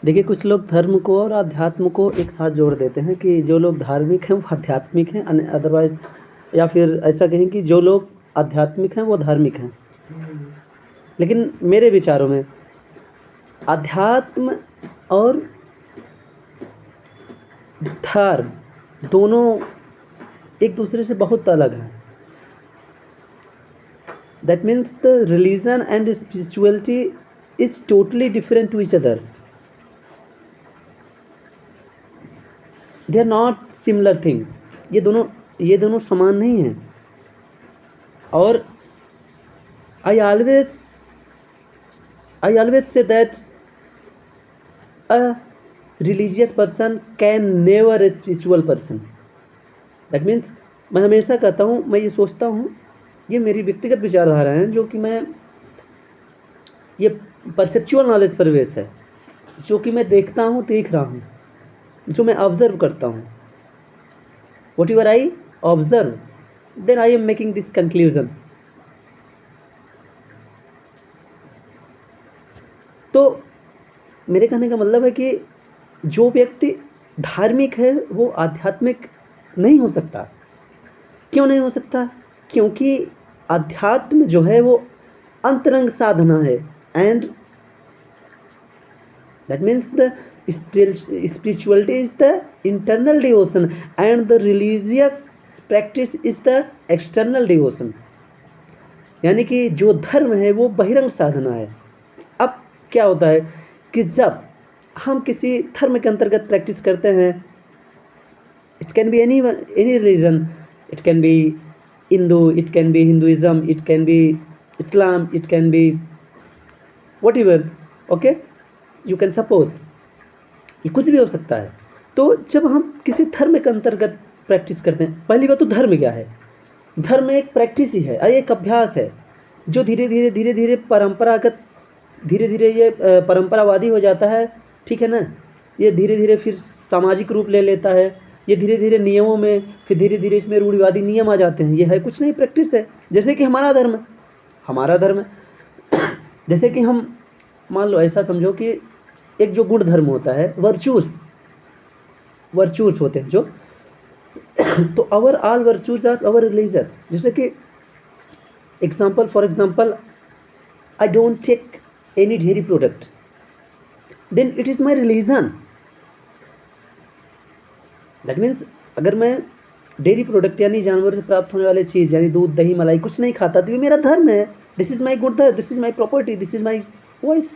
देखिए, कुछ लोग धर्म को और अध्यात्म को एक साथ जोड़ देते हैं कि जो लोग धार्मिक हैं वो आध्यात्मिक हैं, अदरवाइज़ या फिर ऐसा कहें कि जो लोग आध्यात्मिक हैं वो धार्मिक हैं। लेकिन मेरे विचारों में अध्यात्म और धर्म दोनों एक दूसरे से बहुत अलग हैं। That means the religion and spirituality is totally different to each other. They are not similar things. ये दोनों समान नहीं हैं। और I always say that a religious person can never a spiritual person. That means मैं हमेशा कहता हूँ, मैं ये सोचता हूँ, ये मेरी व्यक्तिगत विचारधारा है, जो कि मैं ये परसेप्चुअल नॉलेज पर बेस है, जो कि मैं देखता हूँ, देख रहा हूँ, जो मैं ऑब्जर्व करता हूँ। Whatever I observe, then I am making this conclusion. तो मेरे कहने का मतलब है कि जो व्यक्ति धार्मिक है वो आध्यात्मिक नहीं हो सकता। क्यों नहीं हो सकता? क्योंकि अध्यात्म जो है वो अंतरंग साधना है, and that means the spirituality is the internal devotion and the religious practice is the external devotion। यानी कि जो धर्म है वो बहिरंग साधना है। अब क्या होता है कि जब हम किसी धर्म के अंतर्गत प्रैक्टिस करते हैं, it can be any religion, it can be Hindu, it can be Hinduism, it can be Islam, it can be what ever, okay, you can suppose, ये कुछ भी हो सकता है। तो जब हम किसी धर्म के अंतर्गत प्रैक्टिस करते हैं, पहली बात तो धर्म क्या है? धर्म एक प्रैक्टिस ही है, एक अभ्यास है, जो धीरे धीरे परंपरागत, धीरे धीरे ये परंपरावादी हो जाता है, ठीक है ना। ये धीरे धीरे फिर सामाजिक रूप ले लेता है, ये धीरे धीरे नियमों में, फिर धीरे धीरे इसमें रूढ़िवादी नियम आ जाते हैं। ये है कुछ नहीं, प्रैक्टिस है। जैसे कि हमारा धर्म जैसे कि हम मान लो, ऐसा समझो कि एक जो गुण धर्म होता है, वर्चूस होते हैं जो तो our all virtues are our religious. जैसे कि for example, I don't take any dairy product, then it is my religion. That means अगर मैं डेयरी प्रोडक्ट यानी जानवर से प्राप्त होने वाले चीज़ यानी दूध, दही, मलाई कुछ नहीं खाता, तो ये मेरा धर्म है। दिस इज़ माई गुड धर्म, this is my property, this is my voice.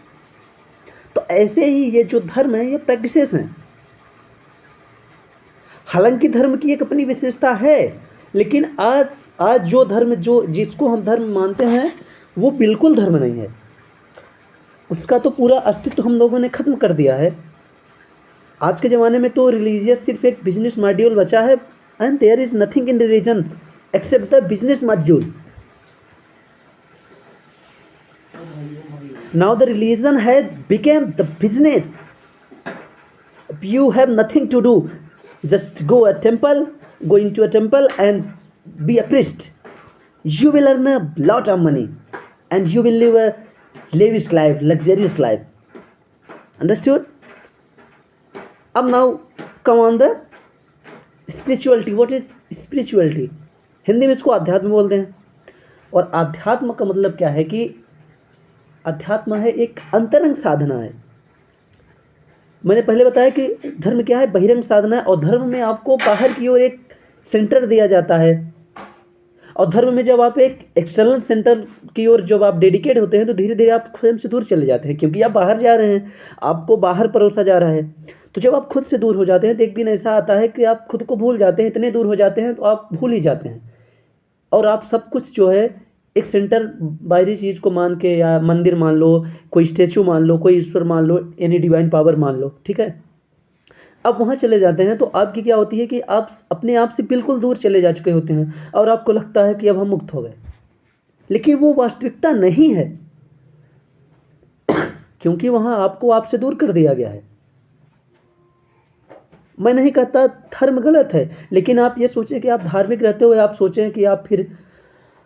तो ऐसे ही ये जो धर्म है ये प्रैक्टिसेस हैं। हालांकि धर्म की एक अपनी विशेषता है, लेकिन आज जो धर्म, जो जिसको हम धर्म मानते हैं, वो बिल्कुल धर्म नहीं है। उसका तो पूरा अस्तित्व हम लोगों ने खत्म कर दिया है। आज के ज़माने में तो रिलीजियस सिर्फ एक बिजनेस मॉड्यूल बचा है, and there is nothing in religion except the business module. Now the religion has become the business. You have nothing to do, just go into a temple and be a priest. You will earn a lot of money and you will live a lavish life, luxurious life. Understood? Now come on the spirituality. What is spirituality? Hindi में इसको अध्यात्म बोलते हैं। और अध्यात्म का मतलब क्या है कि अध्यात्म है एक अंतरंग साधना है। मैंने पहले बताया कि धर्म क्या है, बहिरंग साधना है। और धर्म में आपको बाहर की ओर एक सेंटर दिया जाता है, और धर्म में जब आप एक एक्सटर्नल सेंटर की ओर जब आप डेडिकेट होते हैं, तो धीरे धीरे आप स्वयं से दूर चले जाते हैं, क्योंकि आप बाहर जा रहे हैं, आपको बाहर परोसा जा रहा है। तो जब आप खुद से दूर हो जाते हैं, तो एक दिन ऐसा आता है कि आप खुद को भूल जाते हैं। इतने दूर हो जाते हैं तो आप भूल ही जाते हैं, और आप सब कुछ जो है एक सेंटर, बाहरी चीज़ को मान के, या मंदिर मान लो, कोई स्टेचू मान लो, कोई ईश्वर मान लो, एनी डिवाइन पावर मान लो, ठीक है। अब वहाँ चले जाते हैं तो आपकी क्या होती है कि आप अपने आप से बिल्कुल दूर चले जा चुके होते हैं, और आपको लगता है कि अब हम मुक्त हो गए। लेकिन वो वास्तविकता नहीं है, क्योंकि वहाँ आपको आपसे दूर कर दिया गया है। मैं नहीं कहता धर्म गलत है, लेकिन आप ये सोचें कि आप धार्मिक रहते हुए आप सोचें कि आप फिर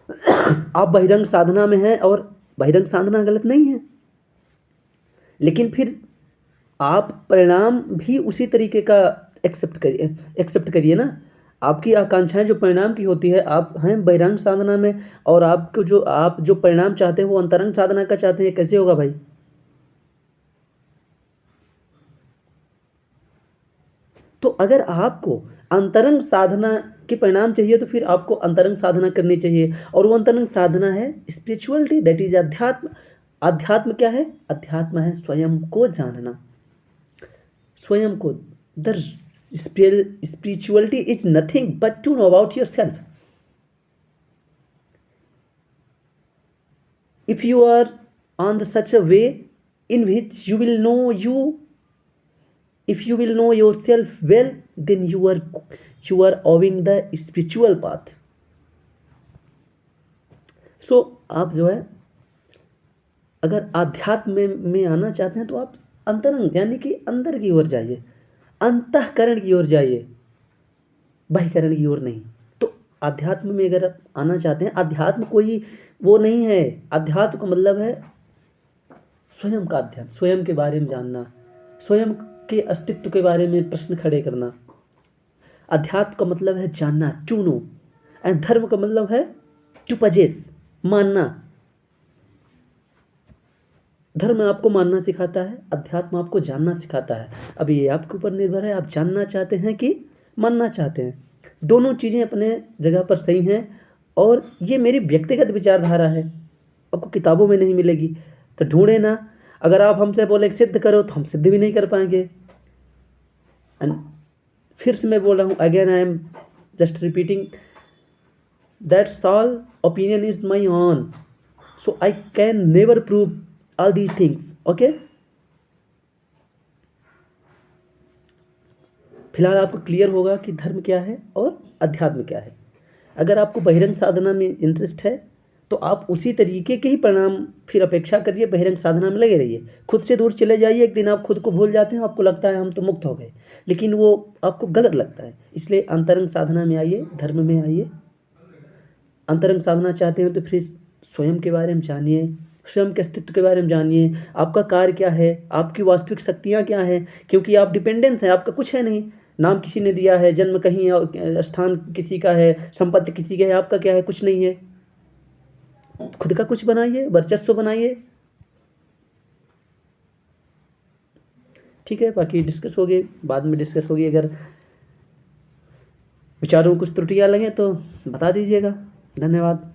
आप बहिरंग साधना में हैं, और बहिरंग साधना गलत नहीं है, लेकिन फिर आप परिणाम भी उसी तरीके का एक्सेप्ट करिए ना। आपकी आकांक्षाएं जो परिणाम की होती है, आप हैं बहिरंग साधना में, और आपको जो आप जो परिणाम चाहते हैं वो अंतरंग साधना का चाहते हैं, कैसे होगा भाई? तो अगर आपको अंतरंग साधना के परिणाम चाहिए तो फिर आपको अंतरंग साधना करनी चाहिए, और वो अंतरंग साधना है स्पिरिचुअलिटी, दैट इज अध्यात्म। अध्यात्म क्या है? अध्यात्म है स्वयं को जानना, स्वयं को। The spirituality is nothing but to know about yourself. If you are on such a way in which you will know you, if you will know yourself well, then you are owing the spiritual path. So आप जो है अगर आध्यात्म में आना चाहते हैं तो आप अंतरंग यानी कि अंदर की ओर जाइए, अंतःकरण की ओर जाइए, बाह्यकरण की ओर नहीं। तो आध्यात्म में अगर आप आना चाहते हैं, अध्यात्म कोई वो नहीं है। अध्यात्म का मतलब है स्वयं का अध्ययन, स्वयं के बारे में जानना, स्वयं के अस्तित्व के बारे में प्रश्न खड़े करना। अध्यात्म का मतलब है जानना, टू नो। एंड धर्म का मतलब है टू पजेस, मानना। धर्म आपको मानना सिखाता है, अध्यात्म आपको जानना सिखाता है। अब ये आपके ऊपर निर्भर है, आप जानना चाहते हैं कि मानना चाहते हैं। दोनों चीज़ें अपने जगह पर सही हैं, और ये मेरी व्यक्तिगत विचारधारा है, आपको किताबों में नहीं मिलेगी। तो ढूंढे ना। अगर आप हमसे बोले सिद्ध करो तो हम सिद्ध भी नहीं कर पाएंगे। एंड फिर से मैं बोल रहा हूँ, again I am just repeating, that's all, opinion is my own, so I can never prove all these things. okay, फिलहाल आपको क्लियर होगा कि धर्म क्या है और अध्यात्म क्या है। अगर आपको बहिरंग साधना में इंटरेस्ट है तो आप उसी तरीके के ही परिणाम फिर अपेक्षा करिए, बहिरंग साधना में लगे रहिए। खुद से दूर चले जाइए, एक दिन आप खुद को भूल जाते हैं, आपको लगता है हम तो मुक्त हो गए, लेकिन वो आपको गलत लगता है। इसलिए अंतरंग साधना में आइए, धर्म में आइए। अंतरंग साधना चाहते हो तो फिर स्वयं के बारे में जानिए, स्वयं के अस्तित्व के बारे में जानिए। आपका कार्य क्या है, आपकी वास्तविक शक्तियाँ क्या हैं, क्योंकि आप डिपेंडेंस हैं, आपका कुछ है नहीं। नाम किसी ने दिया है, जन्म कहीं और, स्थान किसी का है, संपत्ति किसी का है, आपका क्या है? कुछ नहीं है। खुद का कुछ बनाइए, वर्चस्व बनाइए। ठीक है, बाकी डिस्कस होगी, बाद में डिस्कस होगी। अगर विचारों में कुछ त्रुटियाँ लगें तो बता दीजिएगा। धन्यवाद।